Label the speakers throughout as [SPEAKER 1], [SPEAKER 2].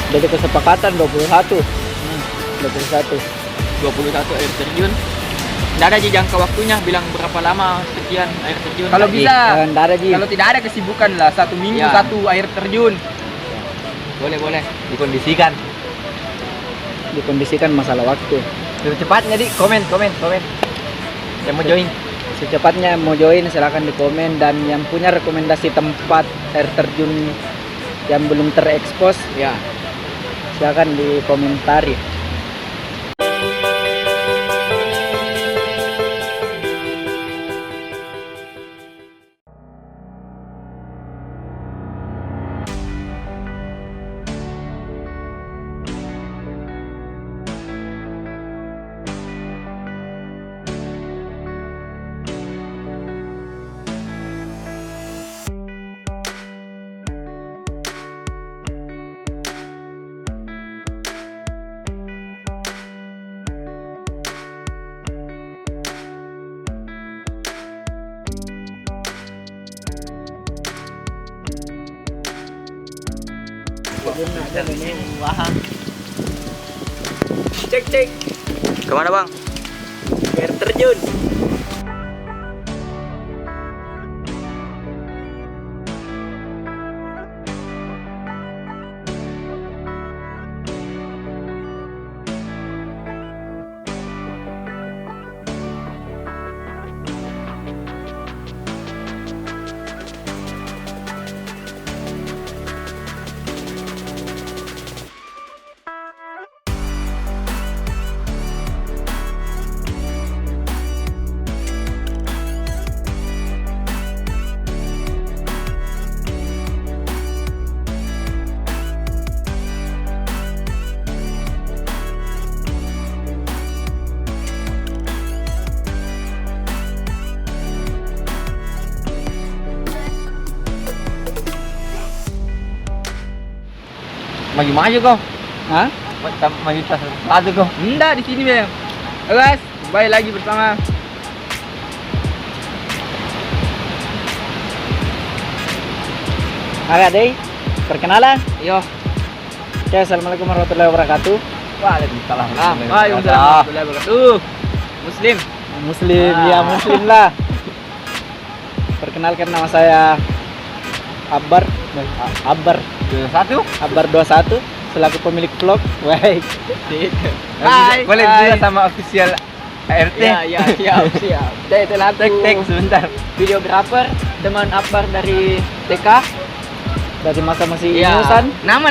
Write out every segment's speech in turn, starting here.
[SPEAKER 1] Jadi kesepakatan 21.
[SPEAKER 2] 21 air terjun. Nggak ada Ji jangka waktunya, bilang berapa lama sekian air terjun.
[SPEAKER 3] Kalau bisa,
[SPEAKER 1] Nggak ada, Ji.
[SPEAKER 3] kalau tidak ada kesibukan lah, 1 minggu
[SPEAKER 2] Ya.
[SPEAKER 3] 1 air terjun.
[SPEAKER 2] Boleh.
[SPEAKER 4] Dikondisikan.
[SPEAKER 1] Dikondisikan masalah waktu.
[SPEAKER 4] Secepatnya di komen. Yang mau join.
[SPEAKER 1] Secepatnya mau join silahkan di komen, dan yang punya rekomendasi tempat air terjun yang belum terekspos
[SPEAKER 2] Ya.
[SPEAKER 1] silahkan dikomentari.
[SPEAKER 3] Cek.
[SPEAKER 2] Kemana bang?
[SPEAKER 3] Air terjun.
[SPEAKER 4] Maju kau.
[SPEAKER 1] Hah?
[SPEAKER 4] Maju tas satu kau.
[SPEAKER 3] Enggak, di sini Bang. Guys, kembali lagi bersama
[SPEAKER 1] Deh, perkenalan.
[SPEAKER 3] Yo.
[SPEAKER 1] Oke, assalamualaikum warahmatullahi wabarakatuh.
[SPEAKER 4] Waalaikumsalam.
[SPEAKER 3] Waalaikumsalam warahmatullahi wabarakatuh. Muslim.
[SPEAKER 1] Muslim, ya Muslim lah. Perkenalkan, nama saya Abbar 21 selaku pemilik vlog. Woi.
[SPEAKER 3] Hai.
[SPEAKER 4] Boleh juga sama official ART.
[SPEAKER 2] Ya, siap. Saya telah
[SPEAKER 4] Tek sebentar.
[SPEAKER 2] videografer, teman Akbar dari TK.
[SPEAKER 1] Dari masa masih
[SPEAKER 2] Iya.
[SPEAKER 1] inusan.
[SPEAKER 3] Nama.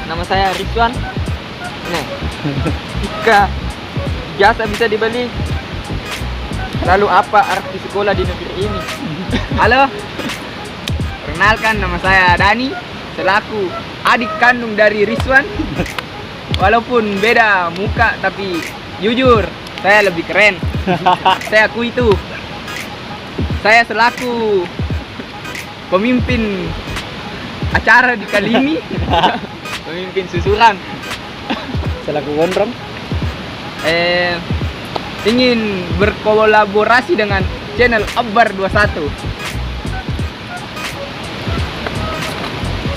[SPEAKER 2] Nama saya Rizwan. Nih. Jika jasa bisa dibeli. Lalu apa arti sekolah di negeri ini?
[SPEAKER 3] Halo. Perkenalkan, nama saya Dani, selaku adik kandung dari Rizwan. Walaupun beda muka, tapi jujur saya lebih keren. Saya akui itu. Saya selaku pemimpin acara di kali ini.
[SPEAKER 2] Pemimpin susuran.
[SPEAKER 1] Selaku gondrong.
[SPEAKER 3] Ingin berkolaborasi dengan channel Akbar 21.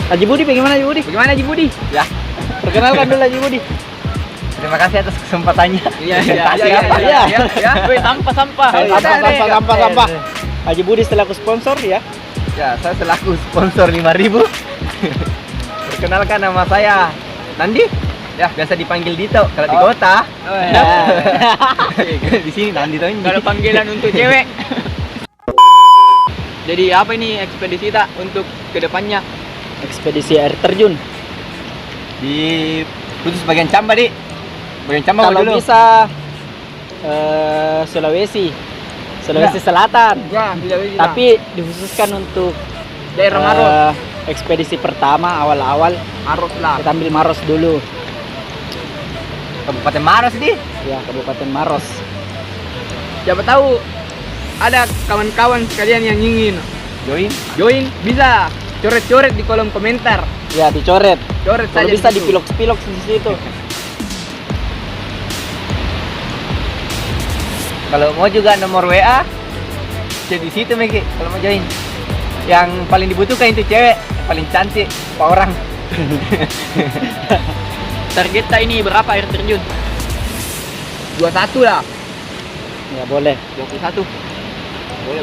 [SPEAKER 1] Haji Budi, bagaimana Haji Budi?
[SPEAKER 3] Bagaimana Haji Budi?
[SPEAKER 4] Ya.
[SPEAKER 1] Perkenalkan dulu Haji Budi.
[SPEAKER 4] Terima kasih atas kesempatannya.
[SPEAKER 3] Iya.
[SPEAKER 2] Woi, sampah.
[SPEAKER 1] Sampah. Haji Budi selaku sponsor ya.
[SPEAKER 4] Ya, saya selaku sponsor 5.000. Perkenalkan, nama saya Nandi. Ya, biasa dipanggil Dito kalau di kota. Di sini Nandi tuh.
[SPEAKER 2] Kalau panggilan untuk cewek. Jadi apa ini ekspedisi tak untuk kedepannya?
[SPEAKER 1] Ekspedisi air terjun.
[SPEAKER 4] Di khusus bagian Camba, Dik. Bagian Camba
[SPEAKER 1] Kalau
[SPEAKER 4] dulu.
[SPEAKER 1] bisa Sulawesi Selatan.
[SPEAKER 3] Ya, tidak bisa.
[SPEAKER 1] Tapi dikhususkan untuk
[SPEAKER 3] daerah Maros.
[SPEAKER 1] ekspedisi pertama awal-awal
[SPEAKER 3] Maros lah.
[SPEAKER 1] kita ambil Maros dulu.
[SPEAKER 4] Kabupaten Maros, Dik.
[SPEAKER 1] Ya, Kabupaten Maros.
[SPEAKER 3] Siapa tahu ada kawan-kawan sekalian yang ingin join, bisa coret-coret di kolom komentar.
[SPEAKER 1] Ya, dicoret.
[SPEAKER 3] Coret
[SPEAKER 1] Kalau
[SPEAKER 3] saja
[SPEAKER 1] bisa
[SPEAKER 3] di situ.
[SPEAKER 1] dipilok-pilok di situ.
[SPEAKER 4] Kalau mau juga nomor WA di situ, Meki. Kalau mau join. Yang paling dibutuhkan itu cewek, paling cantik, 4 orang.
[SPEAKER 2] Target kita ini berapa air terjun?
[SPEAKER 3] 21 lah.
[SPEAKER 1] Ya boleh.
[SPEAKER 2] 21.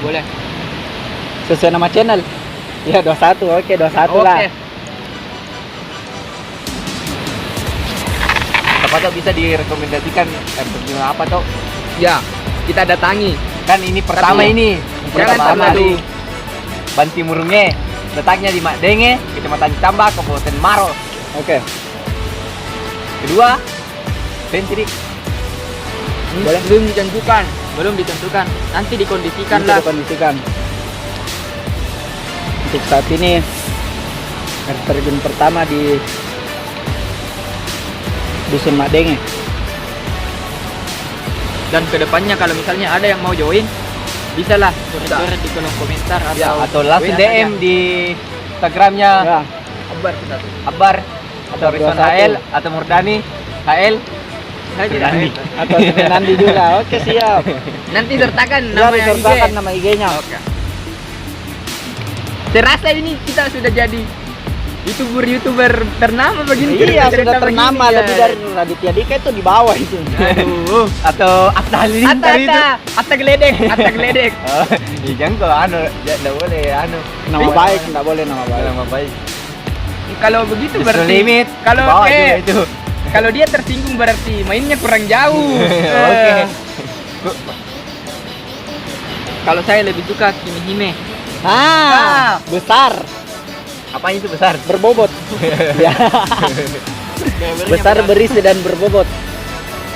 [SPEAKER 2] Boleh.
[SPEAKER 1] Sesuai nama channel. Ya 21. Oke, 21 lah.
[SPEAKER 3] Oke.
[SPEAKER 4] Siapa tahu bisa direkomendasikan air terjun apa toh?
[SPEAKER 3] Ya, kita datangi.
[SPEAKER 4] Kan ini pertama
[SPEAKER 3] Tapi-
[SPEAKER 4] ini.
[SPEAKER 3] Jangan
[SPEAKER 4] Pertama
[SPEAKER 3] sama
[SPEAKER 4] di Banti Murunge. Letaknya di Makdenge, Kecamatan Cambak, Kabupaten Maros.
[SPEAKER 1] Oke.
[SPEAKER 4] Kedua, Sentrik.
[SPEAKER 1] Boleh.
[SPEAKER 2] Belum ditentukan. Nanti dikondisikan
[SPEAKER 1] Nanti
[SPEAKER 2] lah.
[SPEAKER 1] dikondisikan. Untuk saat ini air terjun pertama di Dusun Makdenge.
[SPEAKER 2] Dan kedepannya kalau misalnya ada yang mau join, bisa lah coret-coret di kolom komentar
[SPEAKER 4] Atau langsung
[SPEAKER 2] WA
[SPEAKER 4] DM
[SPEAKER 2] saja.
[SPEAKER 4] di Instagramnya
[SPEAKER 1] Ya,
[SPEAKER 3] Kabar kita tuh.
[SPEAKER 4] Akbar atau Rizwan
[SPEAKER 1] 21.
[SPEAKER 4] HL atau Murdani HL.
[SPEAKER 2] Saya tidak
[SPEAKER 4] Nandi.
[SPEAKER 2] ada.
[SPEAKER 1] atau Nandi juga. Oke, siap.
[SPEAKER 3] Nanti sertakan
[SPEAKER 1] Ya,
[SPEAKER 3] nama
[SPEAKER 1] disertakan
[SPEAKER 3] IG.
[SPEAKER 1] nama IG-nya.
[SPEAKER 3] Oke. Terasa ini kita sudah jadi YouTuber ternama begini.
[SPEAKER 1] Iya,
[SPEAKER 3] cerita
[SPEAKER 1] sudah ternama
[SPEAKER 3] begini, ya.
[SPEAKER 1] lebih dari Raditya Dika itu di bawah itu.
[SPEAKER 3] Aduh.
[SPEAKER 4] Atau Atta Halilintar itu.
[SPEAKER 3] Atta geledek.
[SPEAKER 4] Oh, jangan kok anu, enggak boleh anu.
[SPEAKER 1] Nama baik, enggak boleh nama baik.
[SPEAKER 4] Nama baik.
[SPEAKER 3] Kalau begitu
[SPEAKER 4] Just
[SPEAKER 3] berarti
[SPEAKER 4] limit.
[SPEAKER 3] kalau
[SPEAKER 4] Bawa juga itu.
[SPEAKER 3] kalau dia tersinggung berarti mainnya kurang jauh.
[SPEAKER 4] Oke.
[SPEAKER 2] Kalau saya lebih suka Kimihime.
[SPEAKER 1] Ah, besar,
[SPEAKER 4] Apanya itu besar?
[SPEAKER 1] berbobot. Ya, besar, berisi dan berbobot.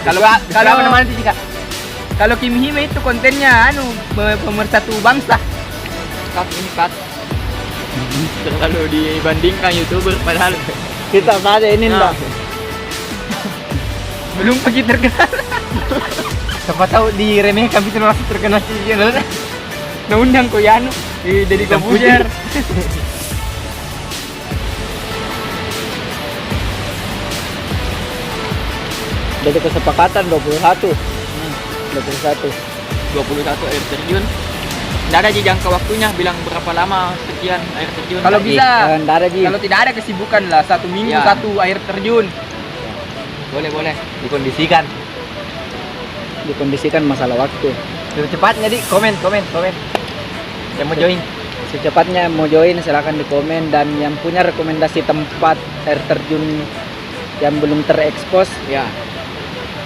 [SPEAKER 3] Kalau kalau mana sih Kak? Kalau Kim Hime itu kontennya pemersatu bangsa.
[SPEAKER 2] Cut. Terlalu dibandingkan YouTuber padahal
[SPEAKER 1] Kita saja ini
[SPEAKER 2] Nah.
[SPEAKER 1] enggak.
[SPEAKER 3] Belum pergi terkenal.
[SPEAKER 4] Siapa tahu diremehkan itu langsung terkenal di channel.
[SPEAKER 3] Nah undang kok ya di Deddy Komputer.
[SPEAKER 1] Jadi kesepakatan 21. 21.
[SPEAKER 2] 21 air terjun. Tidak ada jangka waktunya, bilang berapa lama sekian air terjun.
[SPEAKER 3] Kalau
[SPEAKER 2] Tapi
[SPEAKER 3] bisa,
[SPEAKER 1] Enggak ada Ji.
[SPEAKER 3] kalau tidak ada kesibukan lah 1 minggu
[SPEAKER 2] Ya.
[SPEAKER 3] 1 air terjun.
[SPEAKER 2] boleh.
[SPEAKER 4] Dikondisikan.
[SPEAKER 1] Dikondisikan masalah waktu.
[SPEAKER 4] Secepatnya di komen. Yang mau join.
[SPEAKER 1] Secepatnya mau join silahkan di komen, dan yang punya rekomendasi tempat air terjun yang belum terekspos
[SPEAKER 2] Ya,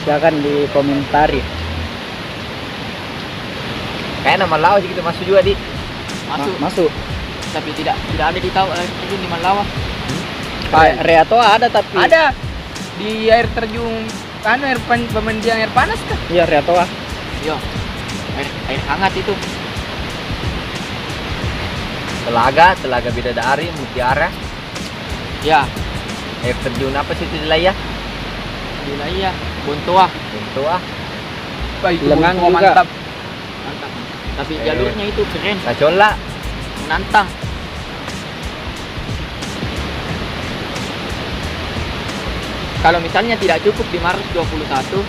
[SPEAKER 1] silahkan dikomentari.
[SPEAKER 4] Kayak nama Lau sih kita masuk juga di.
[SPEAKER 2] masuk.
[SPEAKER 1] Masuk.
[SPEAKER 2] Tapi tidak ada di tahu air terjun di Malawa.
[SPEAKER 1] Reato ada tapi
[SPEAKER 3] Ada di air terjun pemandian air panas kah?
[SPEAKER 1] Iya, Reato.
[SPEAKER 2] Yo. Air hangat itu.
[SPEAKER 4] Telaga Bidadari, Mutiara.
[SPEAKER 2] Ya,
[SPEAKER 4] Air terjun apa sih itu di Laya?
[SPEAKER 2] wilayah Bontoa.
[SPEAKER 4] Bentuk
[SPEAKER 3] Wah, itu
[SPEAKER 1] Lengang
[SPEAKER 3] Bontoa
[SPEAKER 1] juga.
[SPEAKER 3] mantap.
[SPEAKER 2] Mantap. Tapi jalurnya itu keren,
[SPEAKER 4] Sacola.
[SPEAKER 2] menantang. Kalau misalnya tidak cukup di Maros 21,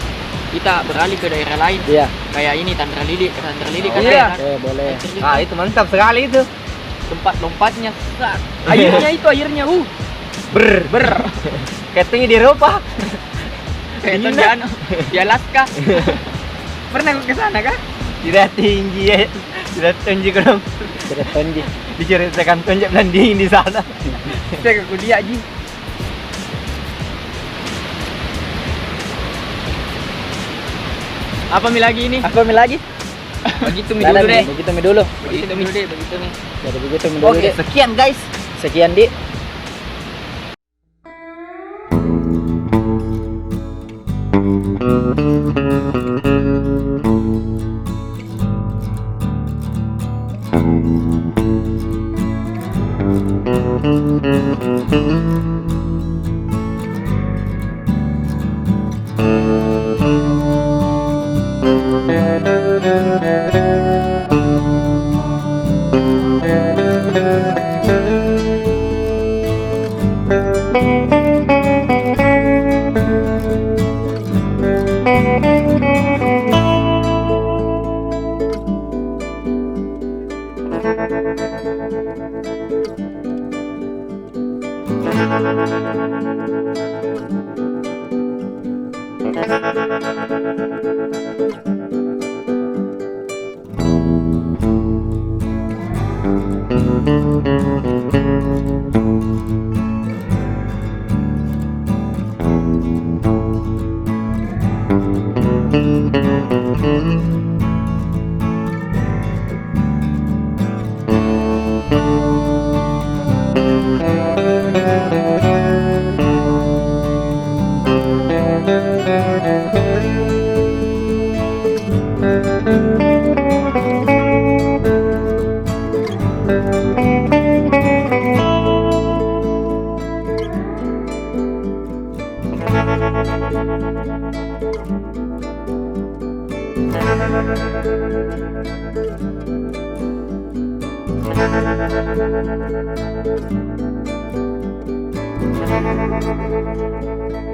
[SPEAKER 2] kita beralih ke daerah lain.
[SPEAKER 1] Iya.
[SPEAKER 2] Kayak ini Tandra Lili kan
[SPEAKER 3] Iya.
[SPEAKER 2] ada
[SPEAKER 1] Oke, boleh.
[SPEAKER 2] air terjun.
[SPEAKER 4] Ah, itu mantap sekali itu.
[SPEAKER 2] Tempat lompatnya sak.
[SPEAKER 3] Airnya
[SPEAKER 4] Ber. Kayak tinggi di Eropa.
[SPEAKER 2] Kayak
[SPEAKER 4] Gila.
[SPEAKER 2] Tonjano di Alaska.
[SPEAKER 3] Pernah ke sana kah?
[SPEAKER 4] Tidak tinggi ya. Tidak tinggi dong.
[SPEAKER 1] Tidak tonji.
[SPEAKER 4] Diceritakan tonjak landing di sana.
[SPEAKER 3] Saya ke kuliah Ji.
[SPEAKER 2] Apa mi lagi ini?
[SPEAKER 1] Apa mi lagi?
[SPEAKER 3] Begitu mi
[SPEAKER 1] Dadah,
[SPEAKER 3] dulu deh.
[SPEAKER 1] Begitu mi dulu.
[SPEAKER 2] Begitu mi.
[SPEAKER 1] Jadi begitu mi dulu.
[SPEAKER 4] Oke,
[SPEAKER 1] Dek.
[SPEAKER 4] sekian guys.
[SPEAKER 1] Sekian Di.
[SPEAKER 5] Thank you. Thank you.